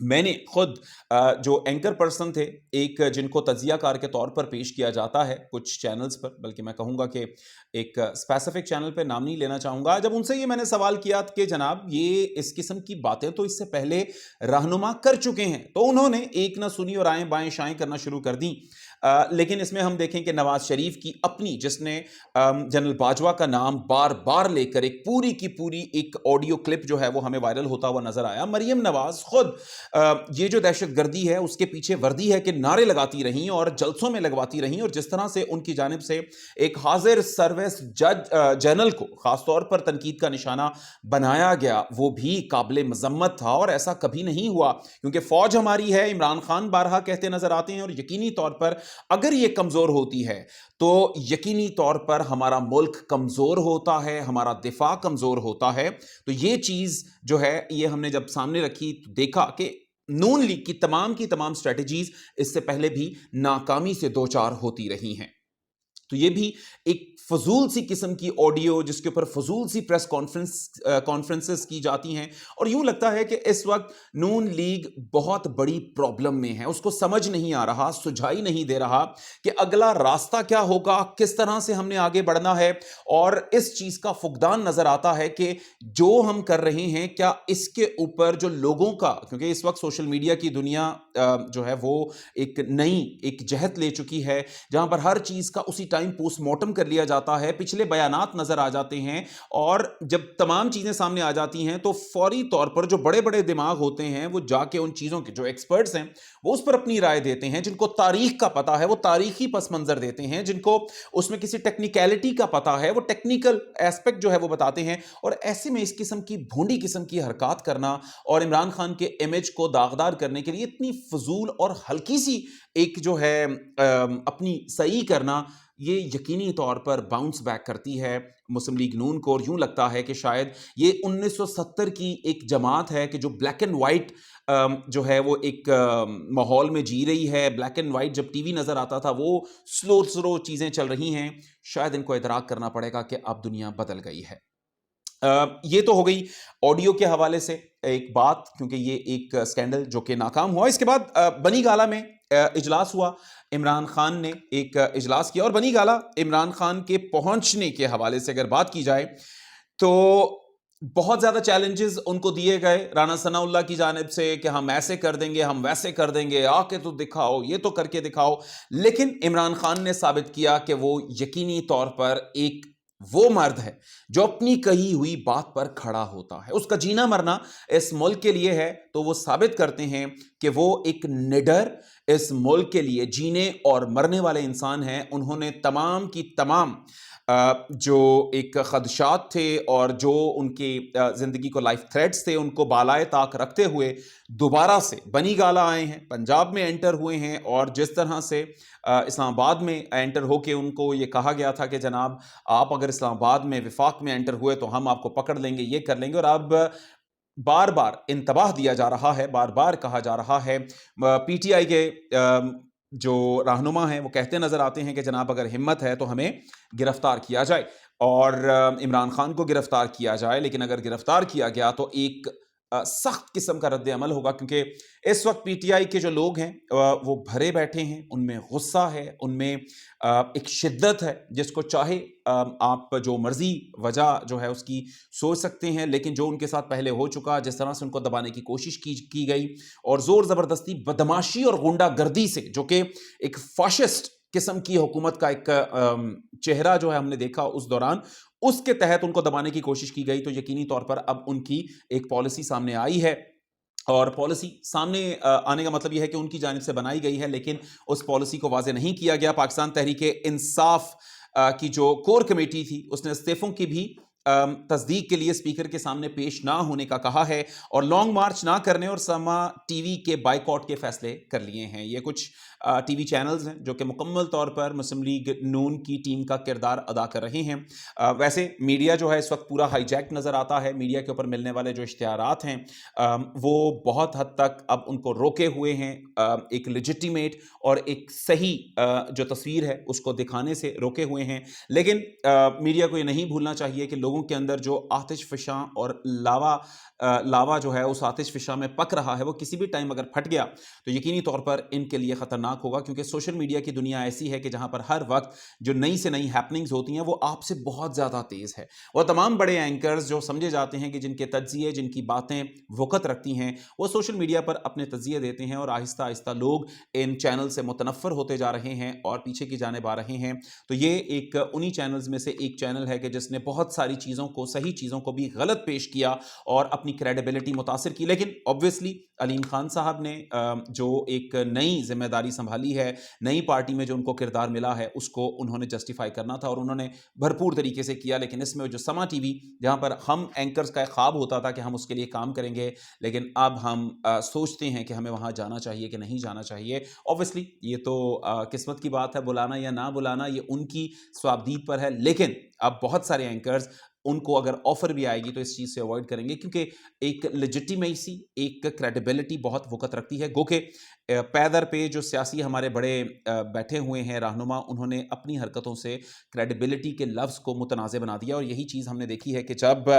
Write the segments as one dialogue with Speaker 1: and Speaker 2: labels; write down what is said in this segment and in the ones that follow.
Speaker 1: میں نے خود جو اینکر پرسن تھے، ایک جن کو تجزیہ کار کے طور پر پیش کیا جاتا ہے کچھ چینلز پر، بلکہ میں کہوں گا کہ ایک اسپیسیفک چینل پہ نام نہیں لینا چاہوں گا، جب ان سے یہ میں نے سوال کیا کہ جناب یہ اس قسم کی باتیں تو اس سے پہلے رہنما کر چکے ہیں، تو انہوں نے ایک نہ سنی اور آئیں بائیں شائیں کرنا شروع کر دیں۔ لیکن اس میں ہم دیکھیں کہ نواز شریف کی اپنی، جس نے جنرل باجوہ کا نام بار بار لے کر ایک پوری کی پوری ایک آڈیو کلپ جو ہے وہ ہمیں وائرل ہوتا ہوا نظر آیا، مریم نواز خود یہ جو دہشت گردی ہے اس کے پیچھے وردی ہے کہ نعرے لگاتی رہیں اور جلسوں میں لگواتی رہیں، اور جس طرح سے ان کی جانب سے ایک حاضر سروس جج جنرل کو خاص طور پر تنقید کا نشانہ بنایا گیا، وہ بھی قابل مذمت تھا، اور ایسا کبھی نہیں ہوا، کیونکہ فوج ہماری ہے، عمران خان بارہا کہتے نظر آتے ہیں، اور یقینی طور پر اگر یہ کمزور ہوتی ہے تو یقینی طور پر ہمارا ملک کمزور ہوتا ہے، ہمارا دفاع کمزور ہوتا ہے۔ تو یہ چیز جو ہے یہ ہم نے جب سامنے رکھی تو دیکھا کہ نون لیگ کی تمام سٹریٹجیز اس سے پہلے بھی ناکامی سے دوچار ہوتی رہی ہیں۔ تو یہ بھی ایک فضول سی قسم کی آڈیو جس کے اوپر فضول سی پریس کانفرنسز کی جاتی ہیں، اور یوں لگتا ہے کہ اس وقت نون لیگ بہت بڑی پرابلم میں ہے، اس کو سمجھ نہیں آ رہا، سجھائی نہیں دے رہا کہ اگلا راستہ کیا ہوگا، کس طرح سے ہم نے آگے بڑھنا ہے، اور اس چیز کا فقدان نظر آتا ہے کہ جو ہم کر رہے ہیں کیا اس کے اوپر جو لوگوں کا، کیونکہ اس وقت سوشل میڈیا کی دنیا جو ہے وہ ایک نئی ایک جہت لے چکی ہے، جہاں پر ہر چیز کا اسی ٹائم پوسٹ مارٹم کر لیا جاتا ہے، پچھلے بیانات نظر آ جاتے ہیں، اور جب تمام چیزیں سامنے آ جاتی ہیں تو فوری طور پر جو بڑے بڑے دماغ ہوتے ہیں وہ جا کے ان چیزوں کے جو ایکسپرٹس ہیں وہ اس پر اپنی رائے دیتے ہیں، جن کو تاریخ کا پتہ ہے وہ تاریخی پس منظر دیتے ہیں، جن کو اس میں کسی ٹیکنیکلٹی کا پتہ ہے وہ ٹیکنیکل ایسپیکٹ جو ہے وہ بتاتے ہیں، اور ایسے میں اس قسم کی بھونڈی قسم کی حرکات کرنا اور عمران خان کے امیج کو داغدار کرنے کے لیے اتنی فضول اور ہلکی سی ایک جو ہے اپنی صحیح کرنا، یہ یقینی طور پر باؤنس بیک کرتی ہے مسلم لیگ نون کو، اور یوں لگتا ہے کہ شاید یہ 1970 کی ایک جماعت ہے کہ جو بلیک اینڈ وائٹ جو ہے وہ ایک ماحول میں جی رہی ہے، بلیک اینڈ وائٹ جب ٹی وی نظر آتا تھا وہ سلو چیزیں چل رہی ہیں، شاید ان کو ادراک کرنا پڑے گا کہ اب دنیا بدل گئی ہے۔ یہ تو ہو گئی آڈیو کے حوالے سے ایک بات، کیونکہ یہ ایک سکینڈل جو کہ ناکام ہوا۔ اس کے بعد بنی گالہ میں اجلاس ہوا، عمران خان نے ایک اجلاس کیا، اور بنی گالہ عمران خان کے پہنچنے کے حوالے سے اگر بات کی جائے تو بہت زیادہ چیلنجز ان کو دیے گئے رانا ثناء اللہ کی جانب سے کہ ہم ایسے کر دیں گے، ہم ویسے کر دیں گے، آ کے تو دکھاؤ، یہ تو کر کے دکھاؤ، لیکن عمران خان نے ثابت کیا کہ وہ یقینی طور پر ایک وہ مرد ہے جو اپنی کہی ہوئی بات پر کھڑا ہوتا ہے، اس کا جینا مرنا اس ملک کے لیے ہے، تو وہ ثابت کرتے ہیں کہ وہ ایک نڈر اس ملک کے لیے جینے اور مرنے والے انسان ہیں۔ انہوں نے تمام کی تمام جو ایک خدشات تھے اور جو ان کی زندگی کو لائف تھریٹس تھے ان کو بالائے طاق رکھتے ہوئے دوبارہ سے بنی گالہ آئے ہیں، پنجاب میں انٹر ہوئے ہیں، اور جس طرح سے اسلام آباد میں انٹر ہو کے ان کو یہ کہا گیا تھا کہ جناب آپ اگر اسلام آباد میں وفاق میں انٹر ہوئے تو ہم آپ کو پکڑ لیں گے، یہ کر لیں گے، اور اب بار بار انتباہ دیا جا رہا ہے، بار بار کہا جا رہا ہے، پی ٹی آئی کے جو رہنما ہیں وہ کہتے نظر آتے ہیں کہ جناب اگر ہمت ہے تو ہمیں گرفتار کیا جائے اور عمران خان کو گرفتار کیا جائے، لیکن اگر گرفتار کیا گیا تو ایک سخت قسم کا رد عمل ہوگا، کیونکہ اس وقت پی ٹی آئی کے جو لوگ ہیں وہ بھرے بیٹھے ہیں، ان میں غصہ ہے، ان میں ایک شدت ہے، جس کو چاہے آپ جو مرضی وجہ جو ہے اس کی سوچ سکتے ہیں، لیکن جو ان کے ساتھ پہلے ہو چکا، جس طرح سے ان کو دبانے کی کوشش کی گئی اور زور زبردستی بدماشی اور غنڈہ گردی سے، جو کہ ایک فاشسٹ قسم کی حکومت کا ایک چہرہ جو ہے ہم نے دیکھا اس دوران، اس کے تحت ان کو دبانے کی کوشش کی گئی، تو یقینی طور پر اب ان کی ایک پالیسی سامنے آئی ہے، اور پالیسی سامنے آنے کا مطلب یہ ہے کہ ان کی جانب سے بنائی گئی ہے، لیکن اس پالیسی کو واضح نہیں کیا گیا۔ پاکستان تحریک انصاف کی جو کور کمیٹی تھی اس نے استعفوں کی بھی تصدیق کے لیے اسپیکر کے سامنے پیش نہ ہونے کا کہا ہے، اور لانگ مارچ نہ کرنے اور سما ٹی وی کے بائیکاٹ کے فیصلے کر لیے ہیں۔ یہ کچھ ٹی وی چینلز ہیں جو کہ مکمل طور پر مسلم لیگ نون کی ٹیم کا کردار ادا کر رہے ہیں۔ ویسے میڈیا جو ہے اس وقت پورا ہائی جیک نظر آتا ہے، میڈیا کے اوپر ملنے والے جو اشتہارات ہیں وہ بہت حد تک اب ان کو روکے ہوئے ہیں، ایک لیجٹیمیٹ اور ایک صحیح جو تصویر ہے اس کو دکھانے سے روکے ہوئے ہیں، لیکن میڈیا کو یہ نہیں بھولنا چاہیے کہ لوگوں لوگوں کے اندر جو آتش فشاں اور لاوا جو ہے اس آتش فشاں میں پک رہا ہے وہ کسی بھی ٹائم اگر پھٹ گیا تو یقینی طور پر ان کے لیے خطرناک ہوگا، کیونکہ سوشل میڈیا کی دنیا ایسی ہے کہ جہاں پر ہر وقت جو نئی سے نئی ہیپننگز ہوتی ہیں وہ آپ سے بہت زیادہ تیز ہے. وہ تمام بڑے اینکرز جو سمجھے جاتے ہیں کہ جن کے تجزیے، جن کی باتیں وقت رکھتی ہیں، وہ سوشل میڈیا پر اپنے تجزیے دیتے ہیں اور آہستہ آہستہ لوگ ان چینل سے متنفر ہوتے جا رہے ہیں اور پیچھے کی جانب آ رہے ہیں. تو یہ ایک انہی چینلز میں سے ایک چینل ہے کہ جس نے بہت ساری چیزوں کو، صحیح چیزوں کو بھی غلط پیش کیا اور اپنی کریڈیبلٹی متاثر کی. لیکن obviously علیم خان صاحب نے جو ایک نئی ذمہ داری سنبھالی ہے، نئی پارٹی میں جو ان کو کردار ملا ہے، اس کو انہوں نے جسٹیفائی کرنا تھا اور انہوں نے بھرپور طریقے سے کیا. لیکن اس میں جو سما ٹی وی، جہاں پر ہم اینکرز کا ایک خواب ہوتا تھا کہ ہم اس کے لیے کام کریں گے، لیکن اب ہم سوچتے ہیں کہ ہمیں وہاں جانا چاہیے کہ نہیں جانا چاہیے. obviously یہ تو قسمت کی بات ہے، بلانا یا نہ بلانا یہ ان کی ثوابدید پر ہے. لیکن اب بہت سارے اینکرز ان کو اگر آفر بھی آئے گی تو اس چیز سے اوائڈ کریں گے، کیونکہ ایک لیجٹیمیسی، ایک کریڈیبلٹی بہت وقت رکھتی ہے. گو کہ پیدر پہ جو سیاسی ہمارے بڑے بیٹھے ہوئے ہیں رہنما، انہوں نے اپنی حرکتوں سے کریڈیبلٹی کے لفظ کو متنازع بنا دیا. اور یہی چیز ہم نے دیکھی ہے کہ جب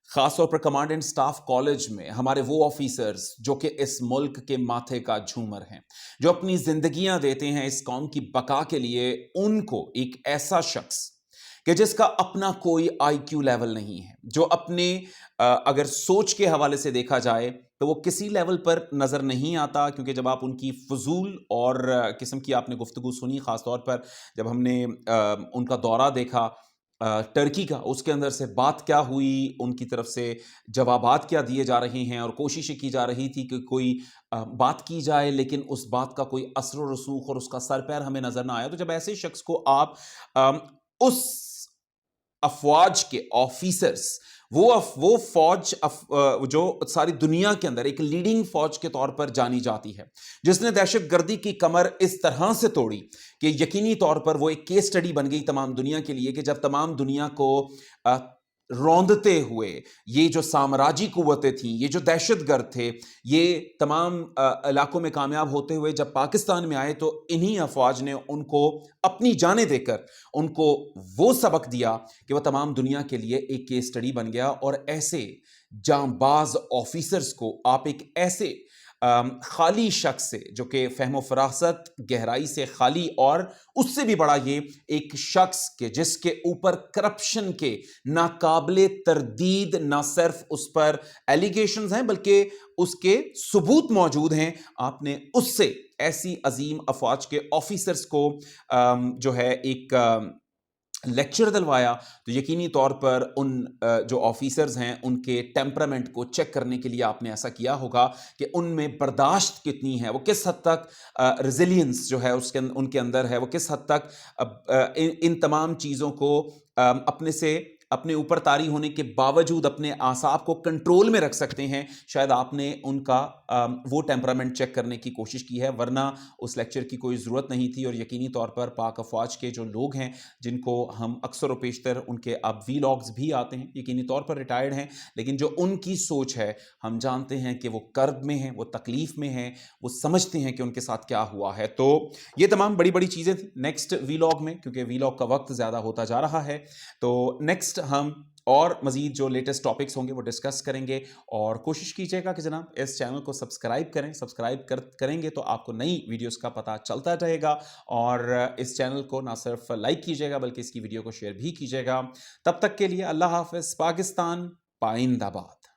Speaker 1: خاص طور پر کمانڈ اینڈ سٹاف کالج میں ہمارے وہ آفیسرز جو کہ اس ملک کے ماتھے کا جھومر ہیں، جو اپنی زندگیاں دیتے ہیں اس قوم کی بقا کے لیے، ان کو ایک ایسا شخص کہ جس کا اپنا کوئی آئی کیو لیول نہیں ہے، جو اپنے اگر سوچ کے حوالے سے دیکھا جائے تو وہ کسی لیول پر نظر نہیں آتا. کیونکہ جب آپ ان کی فضول اور قسم کی آپ نے گفتگو سنی، خاص طور پر جب ہم نے ان کا دورہ دیکھا ٹرکی کا، اس کے اندر سے بات کیا ہوئی، ان کی طرف سے جوابات کیا دیے جا رہے ہیں، اور کوششیں کی جا رہی تھی کہ کوئی بات کی جائے لیکن اس بات کا کوئی اثر و رسوخ اور اس کا سر پیر ہمیں نظر نہ آیا. تو جب ایسے شخص کو آپ اس افواج کے آفیسرز، وہ فوج جو ساری دنیا کے اندر ایک لیڈنگ فوج کے طور پر جانی جاتی ہے، جس نے دہشت گردی کی کمر اس طرح سے توڑی کہ یقینی طور پر وہ ایک کیس سٹڈی بن گئی تمام دنیا کے لیے، کہ جب تمام دنیا کو روندتے ہوئے یہ جو سامراجی قوتیں تھیں، یہ جو دہشت گرد تھے، یہ تمام علاقوں میں کامیاب ہوتے ہوئے جب پاکستان میں آئے تو انہی افواج نے ان کو اپنی جانیں دے کر ان کو وہ سبق دیا کہ وہ تمام دنیا کے لیے ایک کیس سٹڈی بن گیا. اور ایسے جانباز آفیسرز کو آپ ایک ایسے خالی شخص سے، جو کہ فہم و فراست گہرائی سے خالی، اور اس سے بھی بڑا یہ ایک شخص کہ جس کے اوپر کرپشن کے ناقابل تردید نہ صرف اس پر ایلیگیشنز ہیں بلکہ اس کے ثبوت موجود ہیں، آپ نے اس سے ایسی عظیم افواج کے آفیسرز کو جو ہے ایک لیکچر دلوایا. تو یقینی طور پر ان جو آفیسرز ہیں ان کے ٹیمپرامنٹ کو چیک کرنے کے لیے آپ نے ایسا کیا ہوگا کہ ان میں برداشت کتنی ہے، وہ کس حد تک ریزیلینس جو ہے ان کے اندر ہے، وہ کس حد تک ان تمام چیزوں کو اپنے اوپر طاری ہونے کے باوجود اپنے اعصاب کو کنٹرول میں رکھ سکتے ہیں. شاید آپ نے ان کا وہ ٹیمپرامنٹ چیک کرنے کی کوشش کی ہے، ورنہ اس لیکچر کی کوئی ضرورت نہیں تھی. اور یقینی طور پر پاک افواج کے جو لوگ ہیں جن کو ہم اکثر و بیشتر ان کے اب وی لاگز بھی آتے ہیں، یقینی طور پر ریٹائرڈ ہیں، لیکن جو ان کی سوچ ہے ہم جانتے ہیں کہ وہ کرب میں ہیں، وہ تکلیف میں ہیں، وہ سمجھتے ہیں کہ ان کے ساتھ کیا ہوا ہے. تو یہ تمام بڑی بڑی چیزیں تھیں. نیکسٹ وی لاگ میں، کیونکہ وی لاگ کا وقت زیادہ ہوتا جا رہا ہے، تو نیکسٹ ہم اور مزید جو لیٹسٹ ٹاپکس ہوں گے وہ ڈسکس کریں گے. اور کوشش کیجیے گا کہ جناب اس چینل کو سبسکرائب کریں گے تو آپ کو نئی ویڈیوز کا پتہ چلتا رہے گا. اور اس چینل کو نہ صرف لائک کیجیے گا بلکہ اس کی ویڈیو کو شیئر بھی کیجیے گا. تب تک کے لیے اللہ حافظ. پاکستان پائندہ باد.